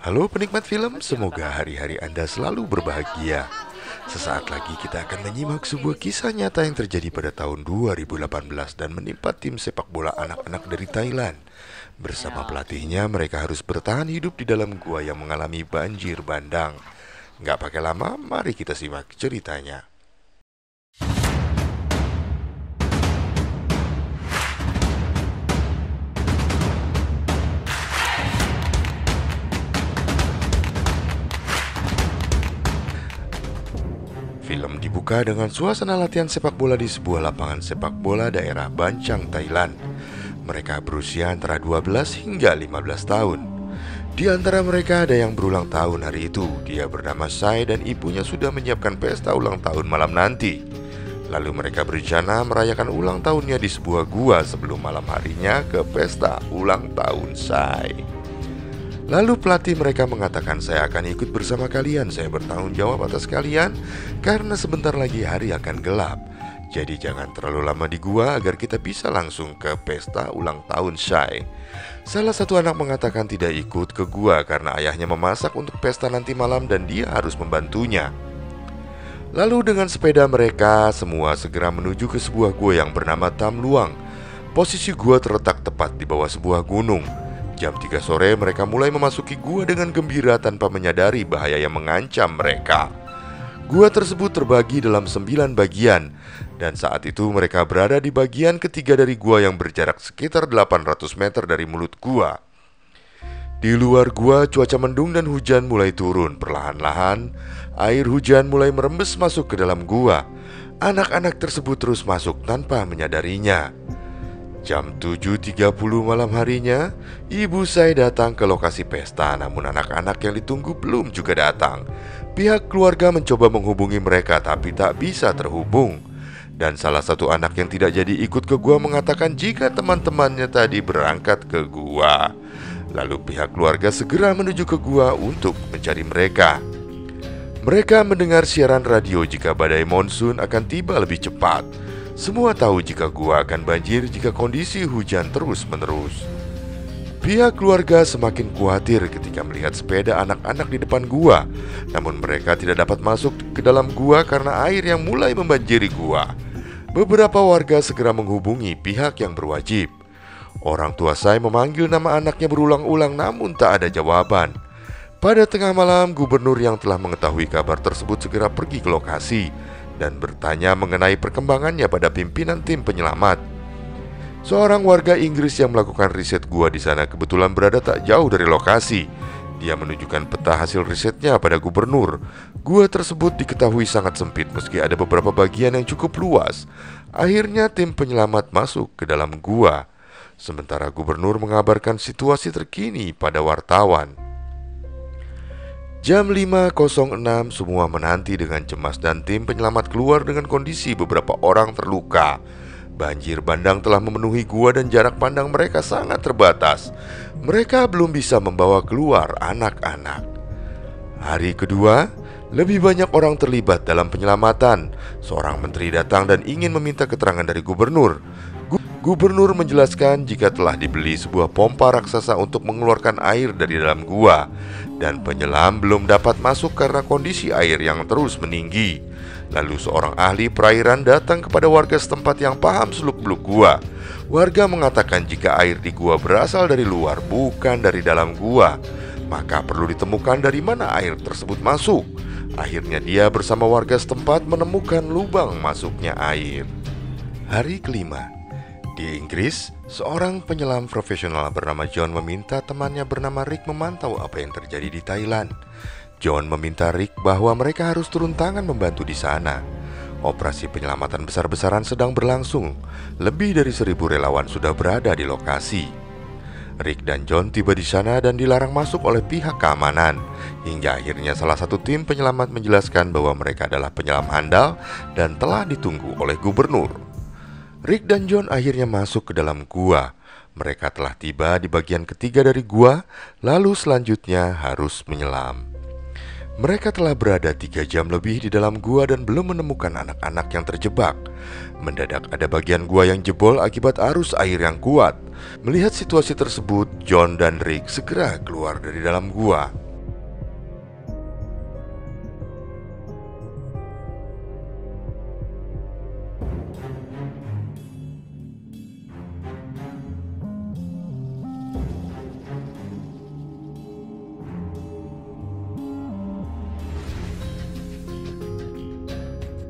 Halo penikmat film, semoga hari-hari Anda selalu berbahagia. Sesaat lagi kita akan menyimak sebuah kisah nyata yang terjadi pada tahun 2018 dan menimpa tim sepak bola anak-anak dari Thailand. Bersama pelatihnya, mereka harus bertahan hidup di dalam gua yang mengalami banjir bandang. Nggak pakai lama, mari kita simak ceritanya. Film dibuka dengan suasana latihan sepak bola di sebuah lapangan sepak bola daerah Ban Chang, Thailand. Mereka berusia antara 12 hingga 15 tahun. Di antara mereka ada yang berulang tahun hari itu. Dia bernama Sai dan ibunya sudah menyiapkan pesta ulang tahun malam nanti. Lalu mereka berencana merayakan ulang tahunnya di sebuah gua sebelum malam harinya ke pesta ulang tahun Sai. Lalu pelatih mereka mengatakan, saya akan ikut bersama kalian. Saya bertanggung jawab atas kalian karena sebentar lagi hari akan gelap. Jadi jangan terlalu lama di gua agar kita bisa langsung ke pesta ulang tahun Shai. Salah satu anak mengatakan tidak ikut ke gua karena ayahnya memasak untuk pesta nanti malam dan dia harus membantunya. Lalu dengan sepeda mereka semua segera menuju ke sebuah gua yang bernama Tam Luang. Posisi gua terletak tepat di bawah sebuah gunung. Jam 3 sore mereka mulai memasuki gua dengan gembira tanpa menyadari bahaya yang mengancam mereka. Gua tersebut terbagi dalam 9 bagian, dan saat itu mereka berada di bagian ketiga dari gua yang berjarak sekitar 800 meter dari mulut gua. Di luar gua cuaca mendung dan hujan mulai turun. Perlahan-lahan air hujan mulai merembes masuk ke dalam gua. Anak-anak tersebut terus masuk tanpa menyadarinya. Jam 7.30 malam harinya, ibu saya datang ke lokasi pesta, namun anak-anak yang ditunggu belum juga datang. Pihak keluarga mencoba menghubungi mereka tapi tak bisa terhubung. Dan salah satu anak yang tidak jadi ikut ke gua mengatakan jika teman-temannya tadi berangkat ke gua. Lalu pihak keluarga segera menuju ke gua untuk mencari mereka. Mereka mendengar siaran radio jika badai monsun akan tiba lebih cepat. Semua tahu jika gua akan banjir jika kondisi hujan terus-menerus. Pihak keluarga semakin khawatir ketika melihat sepeda anak-anak di depan gua. Namun mereka tidak dapat masuk ke dalam gua karena air yang mulai membanjiri gua. Beberapa warga segera menghubungi pihak yang berwajib. Orang tua saya memanggil nama anaknya berulang-ulang namun tak ada jawaban. Pada tengah malam, gubernur yang telah mengetahui kabar tersebut segera pergi ke lokasi dan bertanya mengenai perkembangannya pada pimpinan tim penyelamat. Seorang warga Inggris yang melakukan riset gua di sana kebetulan berada tak jauh dari lokasi. Dia menunjukkan peta hasil risetnya pada gubernur. Gua tersebut diketahui sangat sempit meski ada beberapa bagian yang cukup luas. Akhirnya tim penyelamat masuk ke dalam gua. Sementara gubernur mengabarkan situasi terkini pada wartawan. Jam 5.06 semua menanti dengan cemas dan tim penyelamat keluar dengan kondisi beberapa orang terluka. Banjir bandang telah memenuhi gua dan jarak pandang mereka sangat terbatas. Mereka belum bisa membawa keluar anak-anak. Hari kedua, lebih banyak orang terlibat dalam penyelamatan. Seorang menteri datang dan ingin meminta keterangan dari gubernur. Gubernur menjelaskan jika telah dibeli sebuah pompa raksasa untuk mengeluarkan air dari dalam gua, dan penyelam belum dapat masuk karena kondisi air yang terus meninggi. Lalu seorang ahli perairan datang kepada warga setempat yang paham seluk-beluk gua. Warga mengatakan jika air di gua berasal dari luar bukan dari dalam gua, maka perlu ditemukan dari mana air tersebut masuk. Akhirnya dia bersama warga setempat menemukan lubang masuknya air. Hari kelima. Di Inggris, seorang penyelam profesional bernama John meminta temannya bernama Rick memantau apa yang terjadi di Thailand. John meminta Rick bahwa mereka harus turun tangan membantu di sana. Operasi penyelamatan besar-besaran sedang berlangsung. Lebih dari 1.000 relawan sudah berada di lokasi. Rick dan John tiba di sana dan dilarang masuk oleh pihak keamanan. Hingga akhirnya salah satu tim penyelamat menjelaskan bahwa mereka adalah penyelam handal dan telah ditunggu oleh gubernur. Rick dan John akhirnya masuk ke dalam gua. Mereka telah tiba di bagian ketiga dari gua, lalu selanjutnya harus menyelam. Mereka telah berada 3 jam lebih di dalam gua dan belum menemukan anak-anak yang terjebak. Mendadak ada bagian gua yang jebol akibat arus air yang kuat. Melihat situasi tersebut, John dan Rick segera keluar dari dalam gua.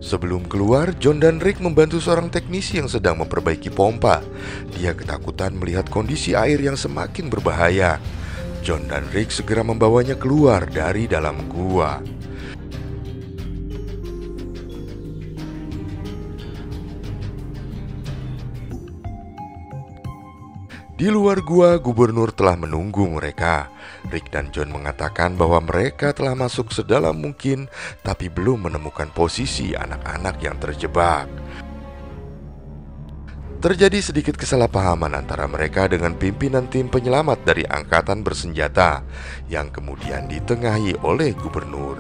Sebelum keluar, John dan Rick membantu seorang teknisi yang sedang memperbaiki pompa. Dia ketakutan melihat kondisi air yang semakin berbahaya. John dan Rick segera membawanya keluar dari dalam gua. Di luar gua, gubernur telah menunggu mereka. Rick dan John mengatakan bahwa mereka telah masuk sedalam mungkin, tapi belum menemukan posisi anak-anak yang terjebak. Terjadi sedikit kesalahpahaman antara mereka dengan pimpinan tim penyelamat dari angkatan bersenjata, yang kemudian ditengahi oleh gubernur.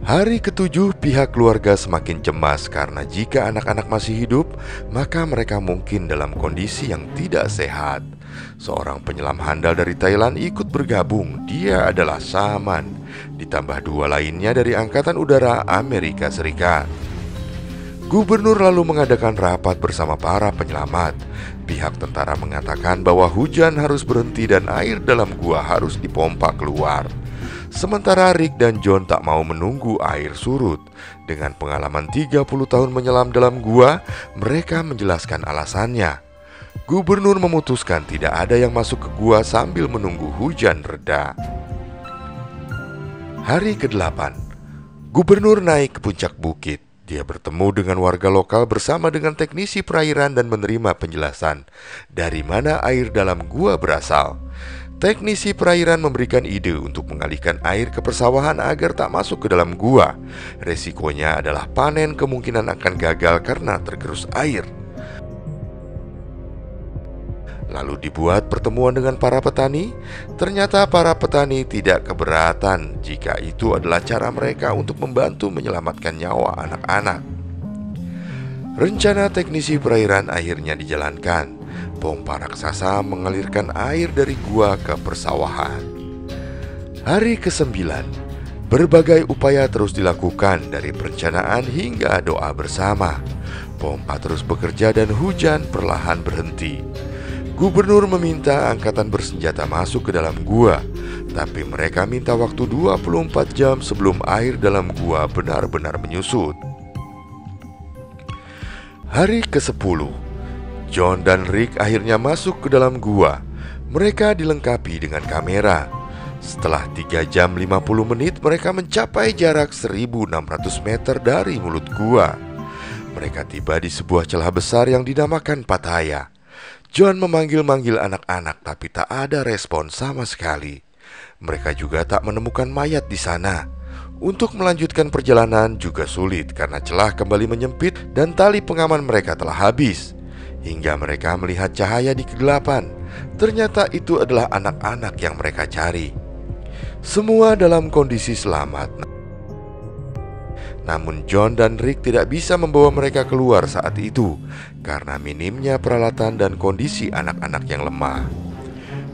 Hari ke-7, pihak keluarga semakin cemas karena jika anak-anak masih hidup, maka mereka mungkin dalam kondisi yang tidak sehat. Seorang penyelam handal dari Thailand ikut bergabung. Dia adalah Saman, ditambah 2 lainnya dari Angkatan Udara Amerika Serikat. Gubernur lalu mengadakan rapat bersama para penyelamat. Pihak tentara mengatakan bahwa hujan harus berhenti dan air dalam gua harus dipompa keluar. Sementara Rick dan John tak mau menunggu air surut. Dengan pengalaman 30 tahun menyelam dalam gua, mereka menjelaskan alasannya. Gubernur memutuskan tidak ada yang masuk ke gua sambil menunggu hujan reda. Hari ke-8, Gubernur naik ke puncak bukit. Dia bertemu dengan warga lokal bersama dengan teknisi perairan dan menerima penjelasan dari mana air dalam gua berasal. Teknisi perairan memberikan ide untuk mengalihkan air ke persawahan agar tak masuk ke dalam gua. Resikonya adalah panen kemungkinan akan gagal karena tergerus air. Lalu dibuat pertemuan dengan para petani. Ternyata para petani tidak keberatan jika itu adalah cara mereka untuk membantu menyelamatkan nyawa anak-anak. Rencana teknisi perairan akhirnya dijalankan. Pompa raksasa mengalirkan air dari gua ke persawahan. Hari ke-9, berbagai upaya terus dilakukan dari perencanaan hingga doa bersama. Pompa terus bekerja dan hujan perlahan berhenti. Gubernur meminta angkatan bersenjata masuk ke dalam gua, tapi mereka minta waktu 24 jam sebelum air dalam gua benar-benar menyusut. Hari ke-10, John dan Rick akhirnya masuk ke dalam gua. Mereka dilengkapi dengan kamera. Setelah 3 jam 50 menit, mereka mencapai jarak 1600 meter dari mulut gua. Mereka tiba di sebuah celah besar yang dinamakan Pattaya. John memanggil-manggil anak-anak, tapi tak ada respon sama sekali. Mereka juga tak menemukan mayat di sana. Untuk melanjutkan perjalanan juga sulit karena celah kembali menyempit dan tali pengaman mereka telah habis. Hingga mereka melihat cahaya di kegelapan. Ternyata itu adalah anak-anak yang mereka cari. Semua dalam kondisi selamat. Namun John dan Rick tidak bisa membawa mereka keluar saat itu karena minimnya peralatan dan kondisi anak-anak yang lemah.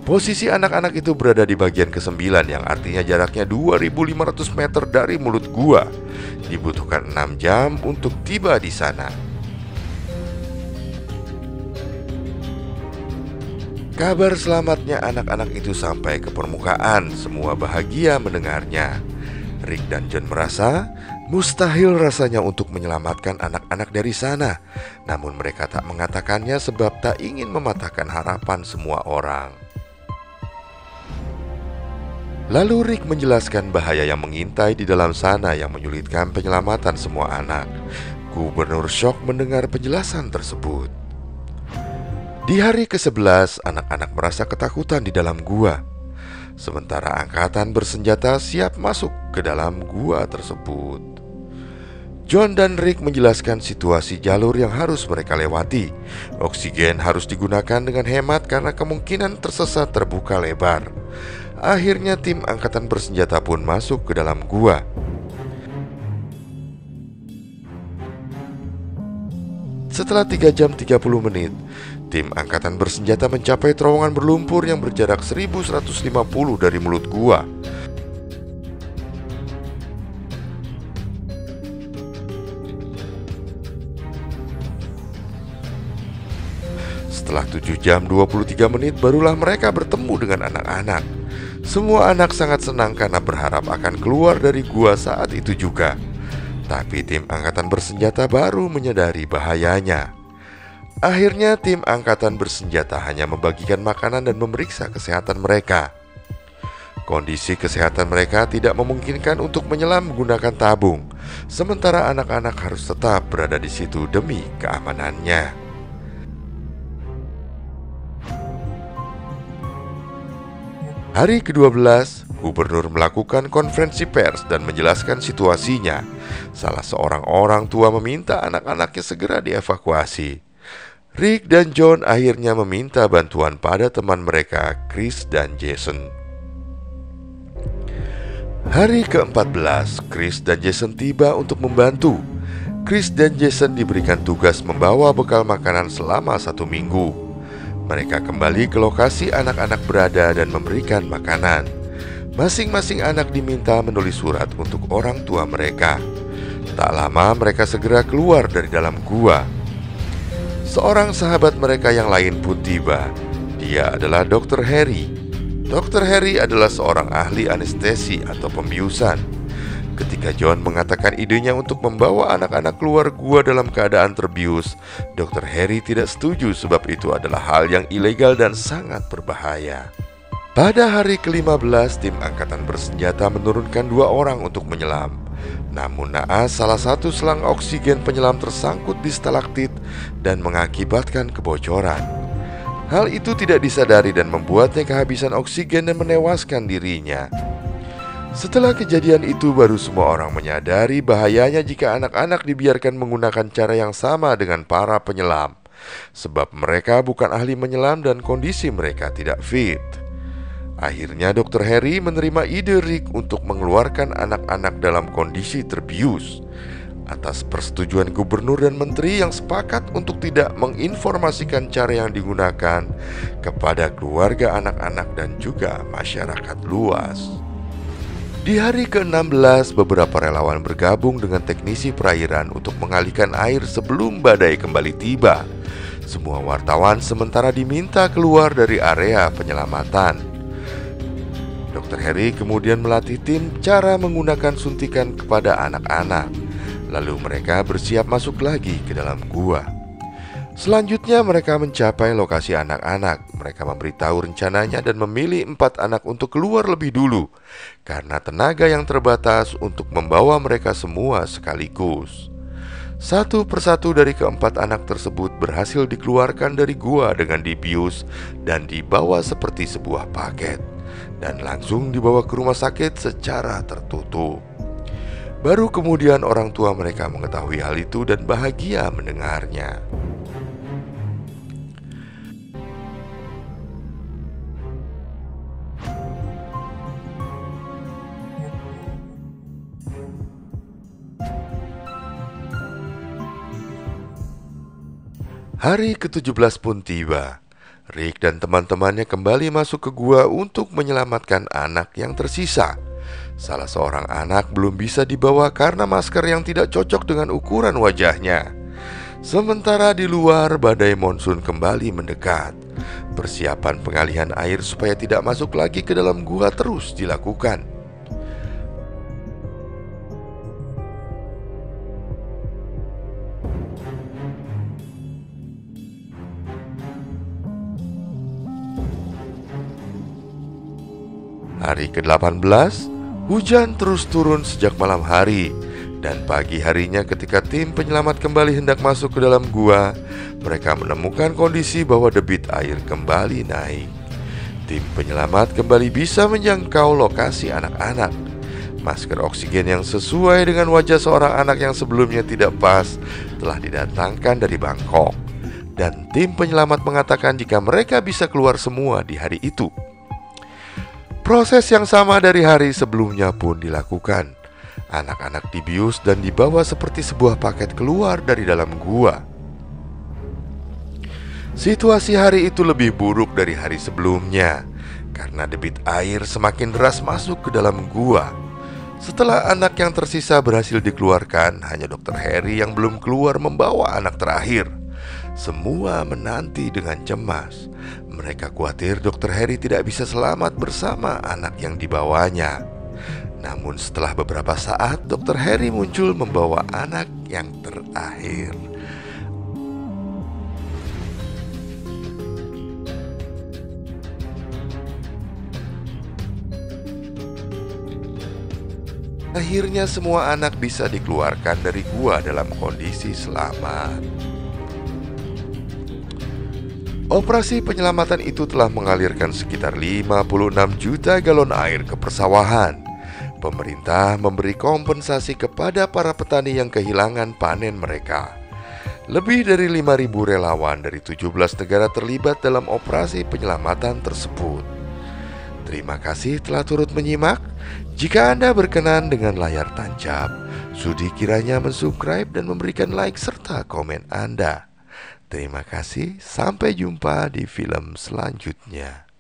Posisi anak-anak itu berada di bagian ke-9 yang artinya jaraknya 2500 meter dari mulut gua. Dibutuhkan 6 jam untuk tiba di sana. Kabar selamatnya anak-anak itu sampai ke permukaan. Semua bahagia mendengarnya. Rick dan John merasa mustahil rasanya untuk menyelamatkan anak-anak dari sana. Namun mereka tak mengatakannya sebab tak ingin mematahkan harapan semua orang. Lalu Rick menjelaskan bahaya yang mengintai di dalam sana yang menyulitkan penyelamatan semua anak. Gubernur syok mendengar penjelasan tersebut. Di hari ke-11, anak-anak merasa ketakutan di dalam gua. Sementara angkatan bersenjata siap masuk ke dalam gua tersebut. John dan Rick menjelaskan situasi jalur yang harus mereka lewati. Oksigen harus digunakan dengan hemat karena kemungkinan tersesat terbuka lebar. Akhirnya tim angkatan bersenjata pun masuk ke dalam gua. Setelah 3 jam 30 menit, tim angkatan bersenjata mencapai terowongan berlumpur yang berjarak 1150 dari mulut gua. Setelah 7 jam 23 menit barulah mereka bertemu dengan anak-anak. Semua anak sangat senang karena berharap akan keluar dari gua saat itu juga. Tapi tim angkatan bersenjata baru menyadari bahayanya. Akhirnya tim angkatan bersenjata hanya membagikan makanan dan memeriksa kesehatan mereka. Kondisi kesehatan mereka tidak memungkinkan untuk menyelam menggunakan tabung, sementara anak-anak harus tetap berada di situ demi keamanannya. Hari ke-12, gubernur melakukan konferensi pers dan menjelaskan situasinya. Salah seorang orang tua meminta anak-anaknya segera dievakuasi. Rick dan John akhirnya meminta bantuan pada teman mereka, Chris dan Jason. Hari ke-14, Chris dan Jason tiba untuk membantu. Chris dan Jason diberikan tugas membawa bekal makanan selama 1 minggu. Mereka kembali ke lokasi anak-anak berada dan memberikan makanan. Masing-masing anak diminta menulis surat untuk orang tua mereka. Tak lama mereka segera keluar dari dalam gua. Seorang sahabat mereka yang lain pun tiba. Dia adalah Dr. Harry. Dr. Harry adalah seorang ahli anestesi atau pembiusan. Ketika John mengatakan idenya untuk membawa anak-anak keluar gua dalam keadaan terbius, Dr. Harry tidak setuju sebab itu adalah hal yang ilegal dan sangat berbahaya. Pada hari ke-15, tim angkatan bersenjata menurunkan 2 orang untuk menyelam. Namun naas salah satu selang oksigen penyelam tersangkut di stalaktit dan mengakibatkan kebocoran. Hal itu tidak disadari dan membuatnya kehabisan oksigen dan menewaskan dirinya. Setelah kejadian itu baru semua orang menyadari bahayanya jika anak-anak dibiarkan menggunakan cara yang sama dengan para penyelam, sebab mereka bukan ahli menyelam dan kondisi mereka tidak fit. Akhirnya Dr. Harry menerima ide Rick untuk mengeluarkan anak-anak dalam kondisi terbius. Atas persetujuan gubernur dan menteri yang sepakat untuk tidak menginformasikan cara yang digunakan kepada keluarga anak-anak dan juga masyarakat luas. Di hari ke-16, beberapa relawan bergabung dengan teknisi perairan untuk mengalihkan air sebelum badai kembali tiba. Semua wartawan sementara diminta keluar dari area penyelamatan. Dr. Harry kemudian melatih tim cara menggunakan suntikan kepada anak-anak. Lalu mereka bersiap masuk lagi ke dalam gua. Selanjutnya mereka mencapai lokasi anak-anak. Mereka memberitahu rencananya dan memilih 4 anak untuk keluar lebih dulu karena tenaga yang terbatas untuk membawa mereka semua sekaligus. Satu persatu dari ke-4 anak tersebut berhasil dikeluarkan dari gua dengan dibius dan dibawa seperti sebuah paket dan langsung dibawa ke rumah sakit secara tertutup. Baru kemudian orang tua mereka mengetahui hal itu dan bahagia mendengarnya. Hari ke-17 pun tiba. Rick dan teman-temannya kembali masuk ke gua untuk menyelamatkan anak yang tersisa. Salah seorang anak belum bisa dibawa karena masker yang tidak cocok dengan ukuran wajahnya. Sementara di luar, badai monsun kembali mendekat. Persiapan pengalihan air supaya tidak masuk lagi ke dalam gua terus dilakukan. Hari ke-18, hujan terus turun sejak malam hari. Dan pagi harinya ketika tim penyelamat kembali hendak masuk ke dalam gua, mereka menemukan kondisi bahwa debit air kembali naik. Tim penyelamat kembali bisa menjangkau lokasi anak-anak. Masker oksigen yang sesuai dengan wajah seorang anak yang sebelumnya tidak pas telah didatangkan dari Bangkok. Dan tim penyelamat mengatakan jika mereka bisa keluar semua di hari itu. Proses yang sama dari hari sebelumnya pun dilakukan. Anak-anak dibius dan dibawa seperti sebuah paket keluar dari dalam gua. Situasi hari itu lebih buruk dari hari sebelumnya karena debit air semakin deras masuk ke dalam gua. Setelah anak yang tersisa berhasil dikeluarkan, hanya Dr. Harry yang belum keluar membawa anak terakhir. Semua menanti dengan cemas. Mereka khawatir Dr. Harry tidak bisa selamat bersama anak yang dibawanya. Namun setelah beberapa saat, Dr. Harry muncul membawa anak yang terakhir. Akhirnya semua anak bisa dikeluarkan dari gua dalam kondisi selamat. Operasi penyelamatan itu telah mengalirkan sekitar 56 juta galon air ke persawahan. Pemerintah memberi kompensasi kepada para petani yang kehilangan panen mereka. Lebih dari 5.000 relawan dari 17 negara terlibat dalam operasi penyelamatan tersebut. Terima kasih telah turut menyimak. Jika Anda berkenan dengan layar tancap, sudi kiranya mensubscribe dan memberikan like serta komen Anda. Terima kasih, sampai jumpa di film selanjutnya.